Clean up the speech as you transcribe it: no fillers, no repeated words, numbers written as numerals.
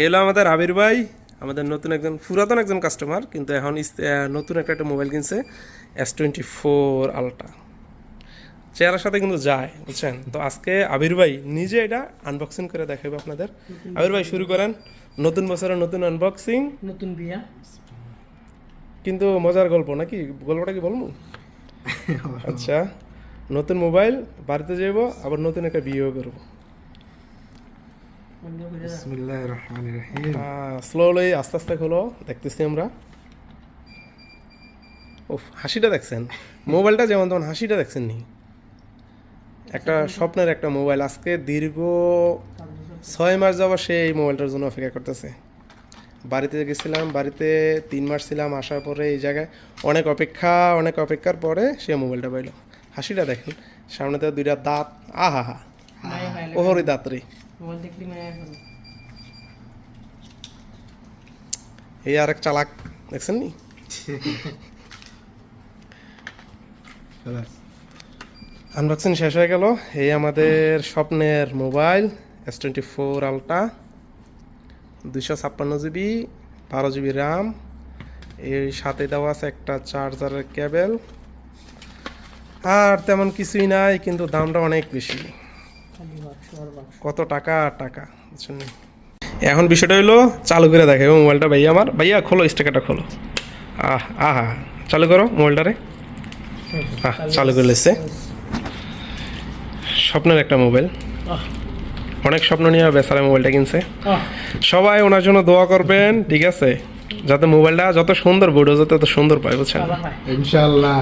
এলো আমাদের আবির ভাই, আমাদের নতুন একজন পুরাতন একজন কাস্টমার, কিন্তু এখন নতুন একটা মোবাইল কিনছে, S24 আলট্রা। চেহারার সাথে কিন্তু যায়, বুঝছেন? তো আজকে আবির ভাই নিজে এটা আনবক্সিং করে দেখাবে আপনাদের। আবির ভাই শুরু করেন, নতুন বছরের নতুন আনবক্সিং, নতুন বিয়া। কিন্তু মজার গল্প নাকি? গল্পটা কি বলবো? আচ্ছা, নতুন মোবাইল, বাড়িতে যাবো, আবার নতুন একটা বিয়েও করবো। বিসমিল্লাহির রহমানির রহিম। স্লোলি আস্তে আস্তে খোলো, দেখতেছি আমরা। ও হাসিটা দেখছেন, মোবাইলটা যেমন তেমন হাসিটা দেখছেন নি? একটা স্বপ্নের একটা মোবাইল, আজকে দীর্ঘ 6 মাস যাওয়া সে এই মোবাইলটার জন্য অপেক্ষা করতেছে। বাড়িতে গেছিলাম, বাড়িতে 3 মাস ছিলাম, আসার পরে এই জায়গায় অনেক অপেক্ষার পরে সে মোবাইলটা পাইলো। হাসিটা দেখেন, সামনে তো 2টা দাঁত, আহা হা, ওহরি দাঁত রে। মোবাইল দেখলি মায়া হলো। এই আরেক চালাক, দেখছেন নি? আনবক্সিং শেষ হয়ে গেল। এই আমাদের স্বপ্নের mobile S24 ultra, 256 GB, 12 GB RAM. এর সাথে দেওয়া আছে একটা চার্জারের কেবল, আর তেমন কিছুই নাই, কিন্তু দামটা অনেক বেশি। কত টাকা আর টাকা, বুঝছেন? এখন বিষয়টা হলো চালু করে দেখে মোবাইলটা। ভাইয়া আমার, ভাইয়া খোলো, স্টিকারটা খোলো। আহা, চালু করো মোবাইলটারে। চালু করে লেছে। স্বপ্নের একটা মোবাইল, অনেক স্বপ্ন নিয়ে বেচারা মোবাইলটা কিনছে। সবাই ওনার জন্য দোয়া করবেন, ঠিক আছে? যাতে মোবাইলটা যত সুন্দর, ভিডিও যত সুন্দর পায়, বুঝছেন? ইনশাআল্লাহ।